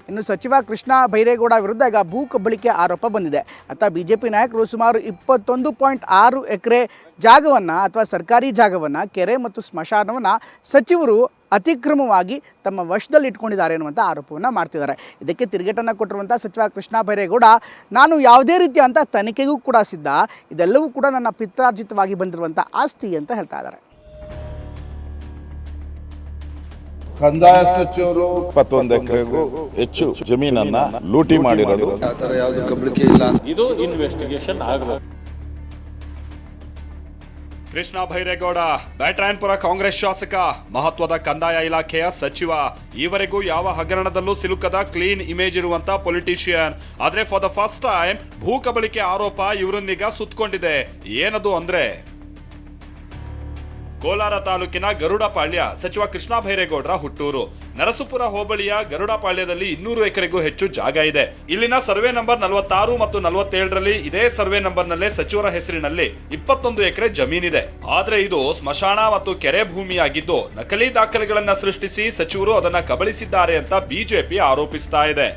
ಇನ್ನು ಸಚಿವ ಕೃಷ್ಣ ಬೈರೇಗೌಡ ವಿರುದ್ಧ ಈಗ ಭೂ ಕಬಳಿಕೆ ಆರೋಪ ಬಂದಿದೆ. ಅಂತ ಬಿಜೆಪಿ ನಾಯಕರು ಸುಮಾರು 21.6 ಎಕರೆ ಜಾಗವನ್ನು ಅಥವಾ ಸರ್ಕಾರಿ ಜಾಗವನ್ನು, ಕೆರೆ ಮತ್ತು ಸ್ಮಶಾನವನ್ನು ಸಚಿವರು ಅತಿಕ್ರಮವಾಗಿ ತಮ್ಮ ವಶದಲ್ಲಿ ಇಟ್ಕೊಂಡಿದ್ದಾರೆ ಅನ್ನುವಂಥ ಆರೋಪವನ್ನು ಮಾಡ್ತಿದ್ದಾರೆ. ಇದಕ್ಕೆ ತಿರುಗೇಟನ್ನು ಕೊಟ್ಟಿರುವಂಥ ಸಚಿವ ಕೃಷ್ಣ ಬೈರೇಗೌಡ, ನಾನು ಯಾವುದೇ ರೀತಿಯಂಥ ತನಿಖೆಗೂ ಕೂಡ ಸಿದ್ಧ, ಇದೆಲ್ಲವೂ ಕೂಡ ನನ್ನ ಪಿತ್ರಾರ್ಜಿತವಾಗಿ ಬಂದಿರುವಂಥ ಆಸ್ತಿ ಅಂತ ಹೇಳ್ತಾ ಇದ್ದಾರೆ. ಕಂದಾಯ ಸಚಿವರು 21 ಎಕರೆಗೂ ಹೆಚ್ಚು ಜಮೀನನ್ನ ಲೂಟಿ ಮಾಡಿರೋದು, ಆತರ ಯಾವುದು ಕಬಳಿಕೆ ಇಲ್ಲ. ಇದು ಇನ್ವೆಸ್ಟಿಗೇಷನ್ ಆಗಬೇಕು. ಕೃಷ್ಣ ಬೈರೇಗೌಡ ಬ್ಯಾಟರಾಯನಪುರ ಕಾಂಗ್ರೆಸ್ ಶಾಸಕ, ಮಹತ್ವದ ಕಂದಾಯ ಇಲಾಖೆಯ ಸಚಿವ, ಈವರೆಗೂ ಯಾವ ಹಗರಣದಲ್ಲೂ ಸಿಲುಕದ ಕ್ಲೀನ್ ಇಮೇಜ್ ಇರುವಂತ ಪೊಲಿಟಿಷಿಯನ್. ಆದ್ರೆ ಫಾರ್ ದ ಫಸ್ಟ್ ಟೈಮ್ ಭೂ ಕಬಳಿಕೆ ಆರೋಪ ಇವರನ್ನೀಗ ಸುತ್ತಕೊಂಡಿದೆ. ಏನದು ಅಂದ್ರೆ ಕೋಲಾರ ತಾಲೂಕಿನ ಗರುಡಪಾಳ್ಯ ಸಚಿವ ಕೃಷ್ಣ ಬೈರೇಗೌಡರ ಹುಟ್ಟೂರು. ನರಸೀಪುರ ಹೋಬಳಿಯ ಗರುಡಪಾಳ್ಯದಲ್ಲಿ 200 ಎಕರೆಗೂ ಹೆಚ್ಚು ಜಾಗ ಇದೆ. ಇಲ್ಲಿನ ಸರ್ವೆ ನಂಬರ್ 46 ಮತ್ತು 47ರಲ್ಲಿ ಇದೇ ಸರ್ವೆ ನಂಬರ್ನಲ್ಲೇ ಸಚಿವರ ಹೆಸರಿನಲ್ಲಿ 21 ಎಕರೆ ಜಮೀನಿದೆ. ಆದ್ರೆ ಇದು ಸ್ಮಶಾನ ಮತ್ತು ಕೆರೆ ಭೂಮಿಯಾಗಿದ್ದು ನಕಲಿ ದಾಖಲೆಗಳನ್ನ ಸೃಷ್ಟಿಸಿ ಸಚಿವರು ಅದನ್ನ ಕಬಳಿಸಿದ್ದಾರೆ ಅಂತ ಬಿಜೆಪಿ ಆರೋಪಿಸ್ತಾ ಇದೆ.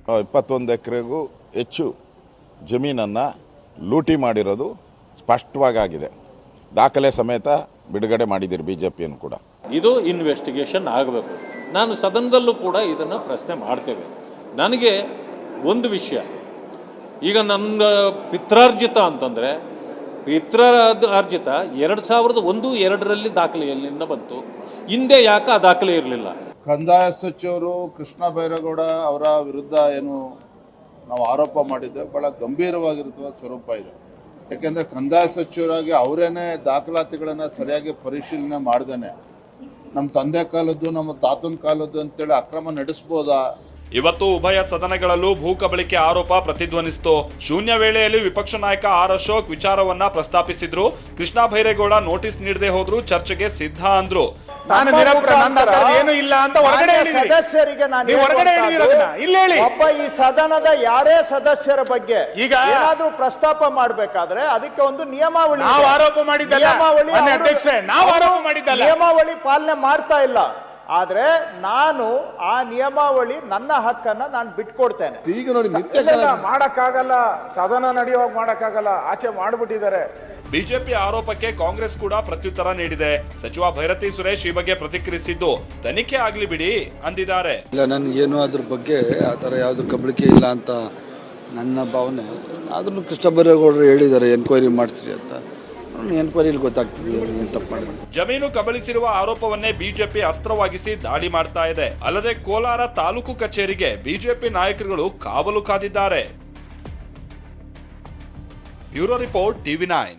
21 ಎಕರೆಗೂ ಹೆಚ್ಚು ಜಮೀನನ್ನ ಲೂಟಿ ಮಾಡಿರೋದು ಸ್ಪಷ್ಟವಾಗಿದೆ. ದಾಖಲೆ ಸಮೇತ ಬಿಡುಗಡೆ ಮಾಡಿದ್ದೀರಿ ಬಿಜೆಪಿಯನ್ನು ಕೂಡ. ಇದು ಇನ್ವೆಸ್ಟಿಗೇಷನ್ ಆಗಬೇಕು. ನಾನು ಸದನದಲ್ಲೂ ಕೂಡ ಇದನ್ನು ಪ್ರಶ್ನೆ ಮಾಡ್ತೇವೆ. ನನಗೆ ಒಂದು ವಿಷಯ, ಈಗ ನನ್ನ ಪಿತ್ರಾರ್ಜಿತ ಅಂತಂದರೆ ಪಿತ್ರಾರ್ಜಿತ 2001-2ರಲ್ಲಿ ದಾಖಲೆಯಲ್ಲಿಂದ ಬಂತು. ಹಿಂದೆ ಯಾಕೆ ಆ ದಾಖಲೆ ಇರಲಿಲ್ಲ? ಕಂದಾಯ ಸಚಿವರು ಕೃಷ್ಣ ಬೈರೇಗೌಡ ಅವರ ವಿರುದ್ಧ ಏನು ನಾವು ಆರೋಪ ಮಾಡಿದ್ದೆ ಬಹಳ ಗಂಭೀರವಾಗಿರುವ ಸ್ವರೂಪ ಇದೆ. ಯಾಕೆಂದರೆ ಕಂದಾಯ ಸಚಿವರಾಗಿ ಅವರೇನೆ ದಾಖಲಾತಿಗಳನ್ನು ಸರಿಯಾಗಿ ಪರಿಶೀಲನೆ ಮಾಡ್ದೇನೆ ನಮ್ಮ ತಂದೆ ಕಾಲದ್ದು ನಮ್ಮ ತಾತನ ಕಾಲದ್ದು ಅಂತೇಳಿ ಅಕ್ರಮ ನಡೆಸ್ಬೋದಾ? ಇವತ್ತು ಉಭಯ ಸದನಗಳಲ್ಲೂ ಭೂ ಕಬಳಿಕೆ ಆರೋಪ ಪ್ರತಿಧ್ವನಿಸಿತು. ಶೂನ್ಯ ವೇಳೆಯಲ್ಲಿ ವಿಪಕ್ಷ ನಾಯಕ ಆರ್ ಅಶೋಕ್ ವಿಚಾರವನ್ನ ಪ್ರಸ್ತಾಪಿಸಿದ್ರು. ಕೃಷ್ಣ ಬೈರೇಗೌಡ ನೋಟಿಸ್ ನೀಡದೆ ಹೋದ್ರು ಚರ್ಚೆಗೆ ಸಿದ್ಧ ಅಂದ್ರು. ಏನು ಇಲ್ಲ ಅಂತ ಸದಸ್ಯರಿಗೆ ಒಬ್ಬ ಈ ಸದನದ ಯಾರೇ ಸದಸ್ಯರ ಬಗ್ಗೆ ಈಗ ಏನಾದ್ರೂ ಪ್ರಸ್ತಾಪ ಮಾಡಬೇಕಾದ್ರೆ ಅದಕ್ಕೆ ಒಂದು ನಿಯಮಾವಳಿ ನಿಯಮಾವಳಿ ಪಾಲನೆ ಮಾಡ್ತಾ ಇಲ್ಲ. ಆದ್ರೆ ನಾನು ಆ ನಿಯಮಾವಳಿ ನನ್ನ ಹಕ್ಕನ್ನ ನಾನು ಬಿಟ್ಕೊಡ್ತೇನೆ. ಈಗ ನೋಡಿ ಮಾಡಕ್ಕಾಗಲ್ಲ, ಸದನ ನಡೆಯುವಾಗ ಮಾಡಕ್ಕಾಗಲ್ಲ, ಆಚೆ ಮಾಡ್ಬಿಟ್ಟಿದ್ದಾರೆ. ಬಿಜೆಪಿ ಆರೋಪಕ್ಕೆ ಕಾಂಗ್ರೆಸ್ ಕೂಡ ಪ್ರತ್ಯುತ್ತರ ನೀಡಿದೆ. ಸಚಿವ ಭೈರತಿ ಸುರೇಶ್ ಈ ಬಗ್ಗೆ ಪ್ರತಿಕ್ರಿಯಿಸಿದ್ದು, ತನಿಖೆ ಆಗ್ಲಿ ಬಿಡಿ ಅಂದಿದ್ದಾರೆ. ಇಲ್ಲ, ನನ್ಗೇನು ಅದ್ರ ಬಗ್ಗೆ ಆತರ ಯಾವ್ದು ಕಬಳಿಕೆ ಇಲ್ಲ ಅಂತ ನನ್ನ ಭಾವನೆ. ಆದ್ರೂ ಕೃಷ್ಣ ಬೈರೇಗೌಡರು ಹೇಳಿದ್ದಾರೆ ಎನ್ಕ್ವೈರಿ ಮಾಡಿಸ್ರಿ ಅಂತ. ಎನ್ಕ್ವೈರಿಲಿ ಗೊತ್ತಾಗ್ತದೆ ತಪ್ಪು ಮಾಡಿದ್ರು. ಜಮೀನು ಕಬಳಿಸಿರುವ ಆರೋಪವನ್ನೇ ಬಿಜೆಪಿ ಅಸ್ತ್ರವಾಗಿಸಿ ದಾಳಿ ಮಾಡ್ತಾ ಇದೆ. ಅಲ್ಲದೆ ಕೋಲಾರ ತಾಲೂಕು ಕಚೇರಿಗೆ ಬಿಜೆಪಿ ನಾಯಕರುಗಳು ಕಾವಲು ಕಾದಿದ್ದಾರೆ. Bureau report, TV9.